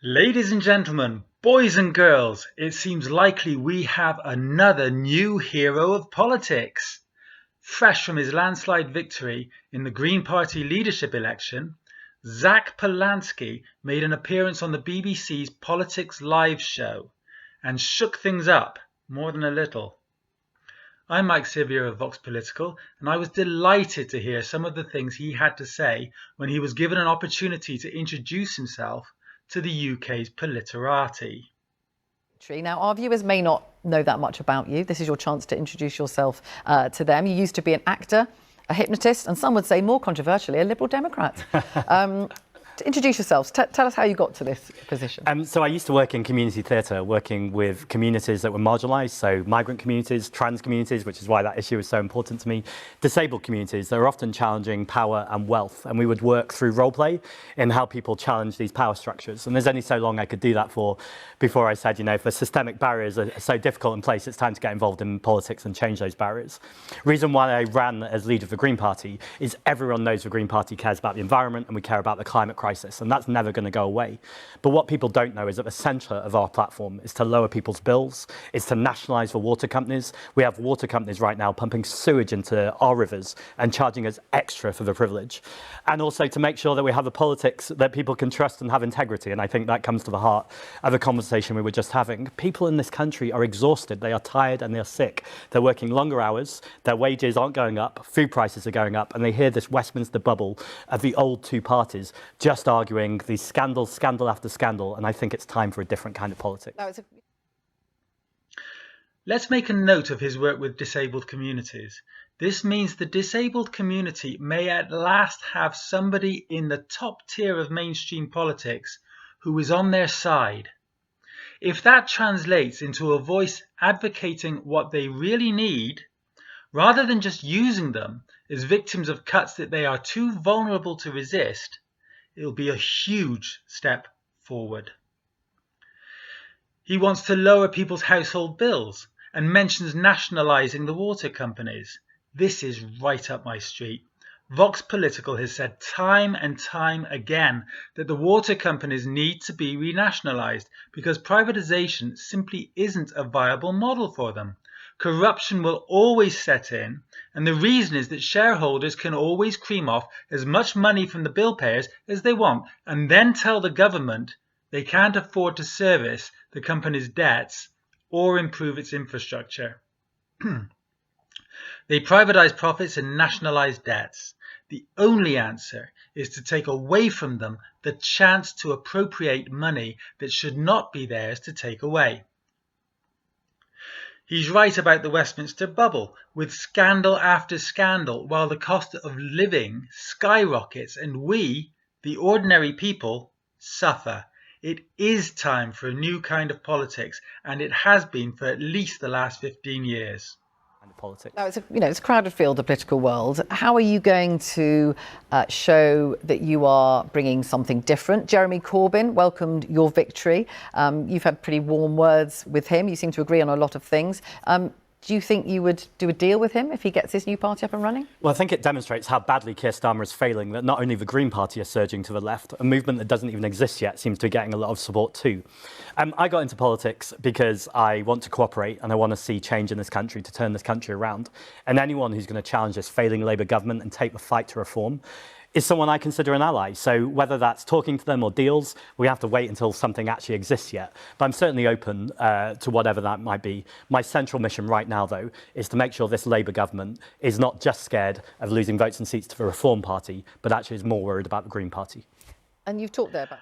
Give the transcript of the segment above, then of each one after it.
Ladies and gentlemen, boys and girls, it seems likely we have another new hero of politics. Fresh from his landslide victory in the Green Party leadership election, Zack Polanski made an appearance on the BBC's Politics Live show and shook things up more than a little. I'm Mike Sivier of Vox Political, and I was delighted to hear some of the things he had to say when he was given an opportunity to introduce himself to the UK's politerati. Now, our viewers may not know that much about you. This is your chance to introduce yourself to them. You used to be an actor, a hypnotist, and some would say, more controversially, a Liberal Democrat. To introduce yourselves, tell us how you got to this position. So I used to work in community theatre, working with communities that were marginalised, so migrant communities, trans communities, which is why that issue is so important to me, disabled communities that are often challenging power and wealth, and we would work through role play in how people challenge these power structures. And there's only so long I could do that for before I said, if the systemic barriers are so difficult in place, it's time to get involved in politics and change those barriers. Reason why I ran as leader of the Green Party is everyone knows the Green Party cares about the environment and we care about the climate crisis, and that's never going to go away. But what people don't know is at the centre of our platform is to lower people's bills, is to nationalise the water companies. We have water companies right now pumping sewage into our rivers and charging us extra for the privilege. And also to make sure that we have a politics that people can trust and have integrity. And I think that comes to the heart of the conversation we were just having. People in this country are exhausted, they are tired and they're sick. They're working longer hours, their wages aren't going up, food prices are going up, and they hear this Westminster bubble of the old two parties just arguing these scandal after scandal, and I think it's time for a different kind of politics. Let's make a note of his work with disabled communities. This means the disabled community may at last have somebody in the top tier of mainstream politics who is on their side. If that translates into a voice advocating what they really need, rather than just using them as victims of cuts that they are too vulnerable to resist, it'll be a huge step forward. He wants to lower people's household bills and mentions nationalising the water companies. This is right up my street. Vox Political has said time and time again that the water companies need to be renationalised because privatisation simply isn't a viable model for them. Corruption will always set in, and the reason is that shareholders can always cream off as much money from the bill payers as they want and then tell the government they can't afford to service the company's debts or improve its infrastructure. They privatise profits and nationalise debts. The only answer is to take away from them the chance to appropriate money that should not be theirs to take away. He's right about the Westminster bubble, with scandal after scandal, while the cost of living skyrockets and we, the ordinary people, suffer. It is time for a new kind of politics, and it has been for at least the last 15 years. Politics. Now, it's a crowded field, the political world. How are you going to show that you are bringing something different? Jeremy Corbyn welcomed your victory. You've had pretty warm words with him. You seem to agree on a lot of things. Do you think you would do a deal with him if he gets his new party up and running? Well, I think it demonstrates how badly Keir Starmer is failing, that not only the Green Party are surging to the left, a movement that doesn't even exist yet seems to be getting a lot of support too. I got into politics because I want to cooperate and I want to see change in this country, to turn this country around. And anyone who's going to challenge this failing Labour government and take the fight to reform is someone I consider an ally. So whether that's talking to them or deals, we have to wait until something actually exists yet. But I'm certainly open to whatever that might be. My central mission right now, though, is to make sure this Labour government is not just scared of losing votes and seats to the Reform Party, but actually is more worried about the Green Party. And you've talked there about...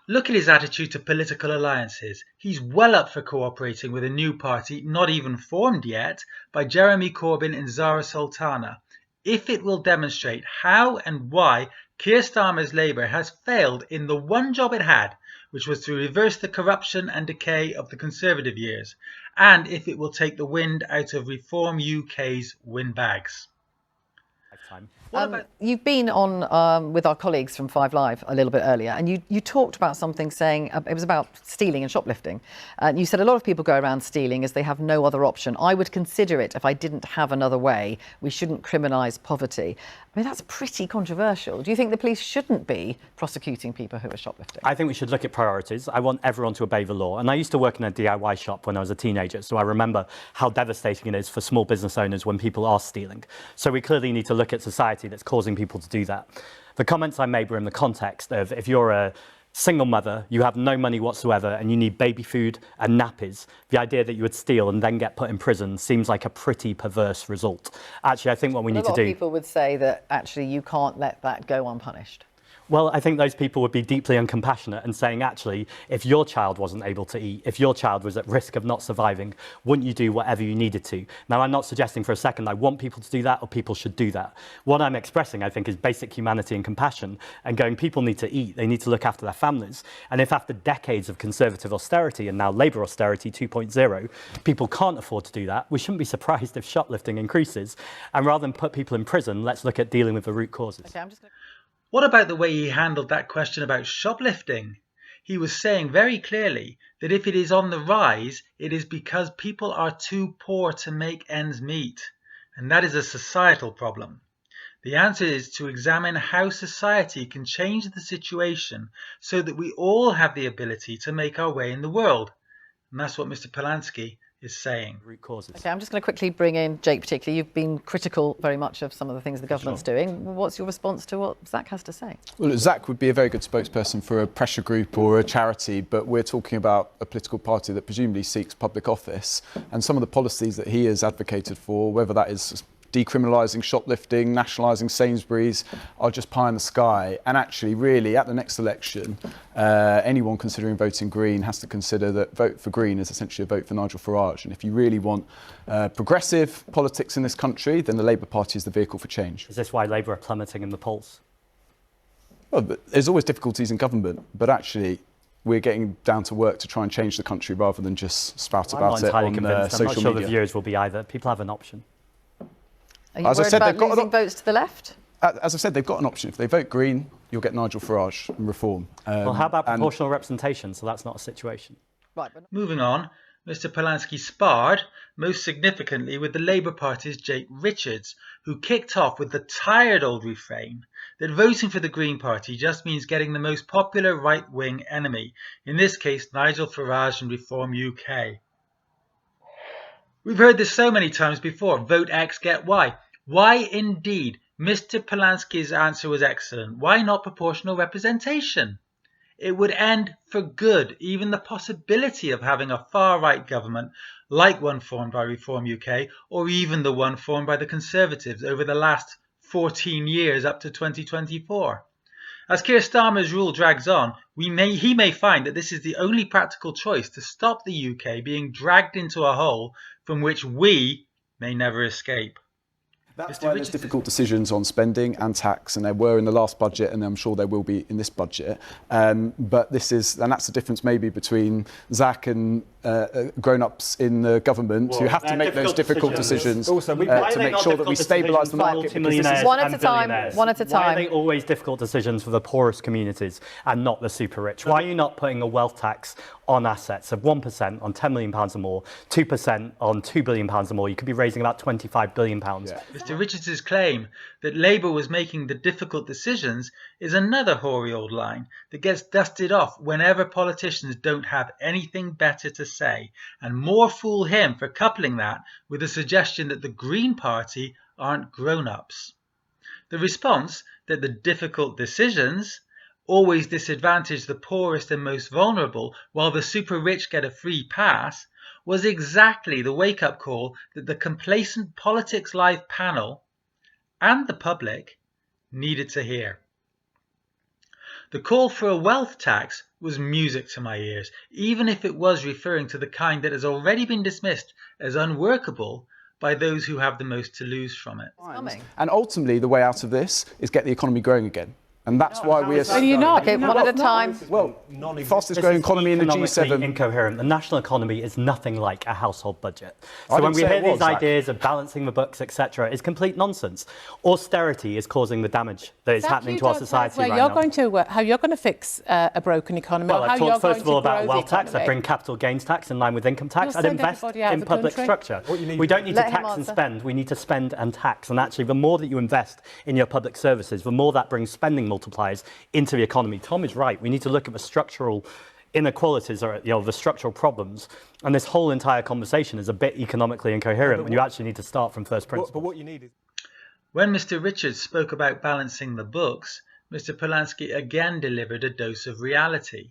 Look at his attitude to political alliances. He's well up for cooperating with a new party, not even formed yet, by Jeremy Corbyn and Zara Sultana, if it will demonstrate how and why Keir Starmer's Labour has failed in the one job it had, which was to reverse the corruption and decay of the Conservative years, and if it will take the wind out of Reform UK's windbags. You've been on with our colleagues from 5 Live a little bit earlier, and you talked about something saying it was about stealing and shoplifting. And you said a lot of people go around stealing as they have no other option. I would consider it if I didn't have another way. We shouldn't criminalise poverty. I mean, that's pretty controversial. Do you think the police shouldn't be prosecuting people who are shoplifting? I think we should look at priorities. I want everyone to obey the law. And I used to work in a DIY shop when I was a teenager, so I remember how devastating it is for small business owners when people are stealing. So we clearly need to look at society that's causing people to do that. The comments I made were in the context of if you're a single mother, you have no money whatsoever and you need baby food and nappies, the idea that you would steal and then get put in prison seems like a pretty perverse result. Actually, I think what we need to do... A lot of people would say that actually you can't let that go unpunished. Well, I think those people would be deeply uncompassionate and saying, actually, if your child wasn't able to eat, if your child was at risk of not surviving, wouldn't you do whatever you needed to? Now, I'm not suggesting for a second I want people to do that or people should do that. What I'm expressing, I think, is basic humanity and compassion and going, people need to eat, they need to look after their families. And if after decades of Conservative austerity and now Labour austerity 2.0, people can't afford to do that, we shouldn't be surprised if shoplifting increases. And rather than put people in prison, let's look at dealing with the root causes. Okay, What about the way he handled that question about shoplifting? He was saying very clearly that if it is on the rise, it is because people are too poor to make ends meet. And that is a societal problem. The answer is to examine how society can change the situation so that we all have the ability to make our way in the world. And that's what Mr. Polanski is saying. Root causes. Okay, I'm just going to quickly bring in Jake particularly. You've been critical very much of some of the things the government's doing. What's your response to what Zack has to say? Well, Zack would be a very good spokesperson for a pressure group or a charity, but we're talking about a political party that presumably seeks public office, and some of the policies that he has advocated for, whether that is decriminalising shoplifting, nationalising Sainsbury's, are just pie in the sky. And actually, really, at the next election, anyone considering voting Green has to consider that vote for Green is essentially a vote for Nigel Farage. And if you really want progressive politics in this country, then the Labour Party is the vehicle for change. Is this why Labour are plummeting in the polls? Well, there's always difficulties in government, but actually, we're getting down to work to try and change the country rather than just spout about it on social media. I'm not sure the viewers will be either. People have an option. Are you worried about losing votes to the left? As I said, they've got an option. If they vote Green, you'll get Nigel Farage and Reform. Well, how about proportional representation? So that's not a situation. Right. Moving on, Mr. Polanski sparred, most significantly, with the Labour Party's Jake Richards, who kicked off with the tired old refrain that voting for the Green Party just means getting the most popular right-wing enemy, in this case Nigel Farage and Reform UK. We've heard this so many times before, vote X, get Y. Why indeed? Mr. Polanski's answer was excellent. Why not proportional representation? It would end for good even the possibility of having a far-right government like one formed by Reform UK or even the one formed by the Conservatives over the last 14 years up to 2024. As Keir Starmer's rule drags on, he may find that this is the only practical choice to stop the UK being dragged into a hole from which we may never escape. That's why there's difficult decisions on spending and tax, and there were in the last budget, and I'm sure there will be in this budget. But that's the difference maybe between Zack and grown-ups in the government who have to make those difficult decisions to make sure that we stabilise the market. One at a time. One at a time. Why are they always difficult decisions for the poorest communities and not the super rich? Why are you not putting a wealth tax on assets of 1% on £10 million or more, 2% on £2 billion or more? You could be raising about £25 billion. Yeah. Mr. Richards' claim that Labour was making the difficult decisions is another hoary old line that gets dusted off whenever politicians don't have anything better to say, and more fool him for coupling that with the suggestion that the Green Party aren't grown-ups. The response that the difficult decisions always disadvantage the poorest and most vulnerable while the super rich get a free pass was exactly the wake-up call that the complacent Politics Live panel and the public needed to hear. The call for a wealth tax was music to my ears, even if it was referring to the kind that has already been dismissed as unworkable by those who have the most to lose from it. And ultimately, the way out of this is get the economy growing again. And that's why we are... You're not. Okay, one at a time. Well, fastest growing economy in the G7. Incoherent. The national economy is nothing like a household budget. I So when didn't we say hear it was, these Zack. ideas of balancing the books, etc., it's complete nonsense. Austerity is causing the damage that is happening to our society right now. How you're going to fix a broken economy? Well, how I've you're talked first of all going to about grow wealth the tax. I economy. bring capital gains tax in line with income tax. You'll I'd send invest everybody out in of the public country. structure. We don't need Let to him tax and answer. spend. We need to spend and tax. And actually, the more that you invest in your public services, the more that brings spending multipliers into the economy. Tom is right. We need to look at the structural inequalities or the structural problems. And this whole entire conversation is a bit economically incoherent when you actually need to start from first principles. But what you need is... When Mr. Richards spoke about balancing the books, Mr. Polanski again delivered a dose of reality.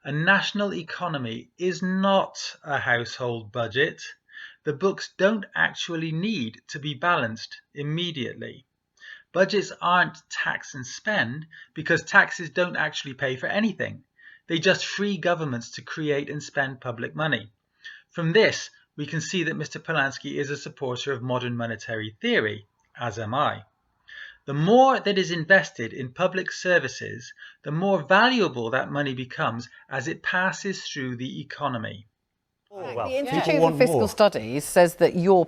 A national economy is not a household budget. The books don't actually need to be balanced immediately. Budgets aren't tax and spend because taxes don't actually pay for anything. They just free governments to create and spend public money. From this, we can see that Mr. Polanski is a supporter of modern monetary theory, as am I. The more that is invested in public services, the more valuable that money becomes as it passes through the economy. The Institute for Fiscal Studies says that your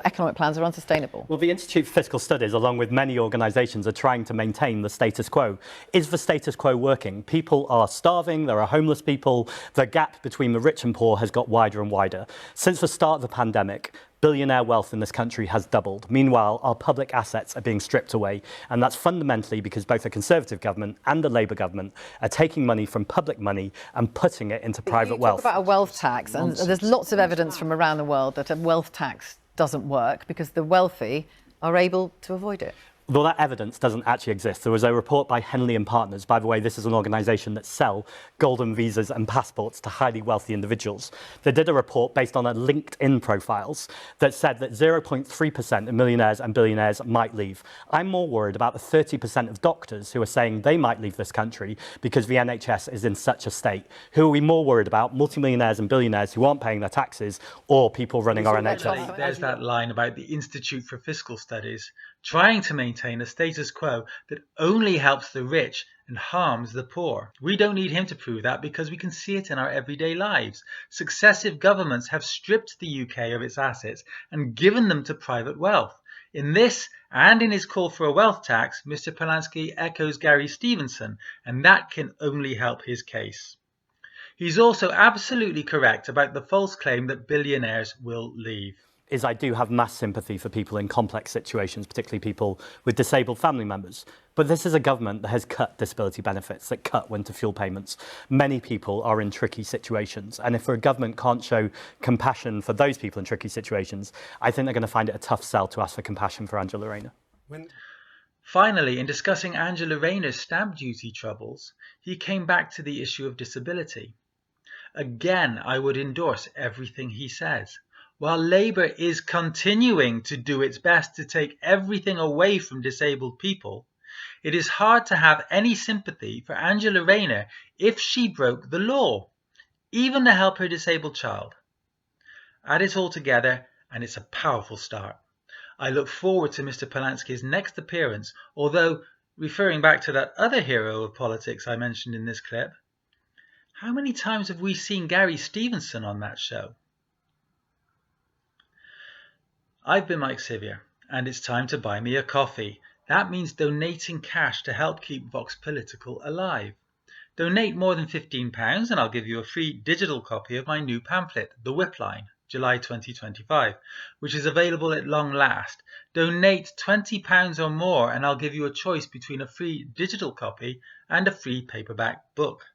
economic plans are unsustainable. Well, the Institute for Fiscal Studies, along with many organisations, are trying to maintain the status quo. Is the status quo working? People are starving, there are homeless people, the gap between the rich and poor has got wider and wider. Since the start of the pandemic, billionaire wealth in this country has doubled. Meanwhile, our public assets are being stripped away. And that's fundamentally because both the Conservative government and the Labour government are taking money from public money and putting it into private wealth. You talk about a wealth tax, and there's lots of evidence from around the world that a wealth tax doesn't work because the wealthy are able to avoid it. Well, that evidence doesn't actually exist. There was a report by Henley and Partners. By the way, this is an organisation that sell golden visas and passports to highly wealthy individuals. They did a report based on their LinkedIn profiles that said that 0.3% of millionaires and billionaires might leave. I'm more worried about the 30% of doctors who are saying they might leave this country because the NHS is in such a state. Who are we more worried about? Multimillionaires and billionaires who aren't paying their taxes or people running our NHS? There's that line about the Institute for Fiscal Studies trying to maintain a status quo that only helps the rich and harms the poor. We don't need him to prove that because we can see it in our everyday lives. Successive governments have stripped the UK of its assets and given them to private wealth. In this and in his call for a wealth tax, Mr. Polanski echoes Gary Stevenson, and that can only help his case. He's also absolutely correct about the false claim that billionaires will leave. I do have mass sympathy for people in complex situations, particularly people with disabled family members. But this is a government that has cut disability benefits, that cut winter fuel payments. Many people are in tricky situations. And if a government can't show compassion for those people in tricky situations, I think they're going to find it a tough sell to ask for compassion for Angela Rayner. Finally, in discussing Angela Rayner's stamp duty troubles, he came back to the issue of disability. Again, I would endorse everything he says. While Labour is continuing to do its best to take everything away from disabled people, it is hard to have any sympathy for Angela Rayner if she broke the law, even to help her disabled child. Add it all together and it's a powerful start. I look forward to Mr. Polanski's next appearance, although, referring back to that other hero of politics I mentioned in this clip, how many times have we seen Gary Stevenson on that show? I've been Mike Sivier, and it's time to buy me a coffee. That means donating cash to help keep Vox Political alive. Donate more than £15 and I'll give you a free digital copy of my new pamphlet, The Whip Line, July 2025, which is available at long last. Donate £20 or more and I'll give you a choice between a free digital copy and a free paperback book.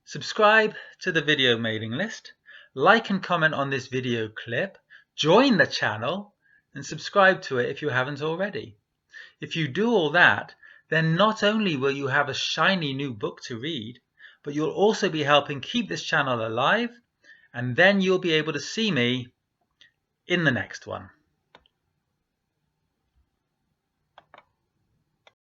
Subscribe to the video mailing list, like and comment on this video clip, join the channel and subscribe to it if you haven't already. If you do all that, then not only will you have a shiny new book to read, but you'll also be helping keep this channel alive, and then you'll be able to see me in the next one.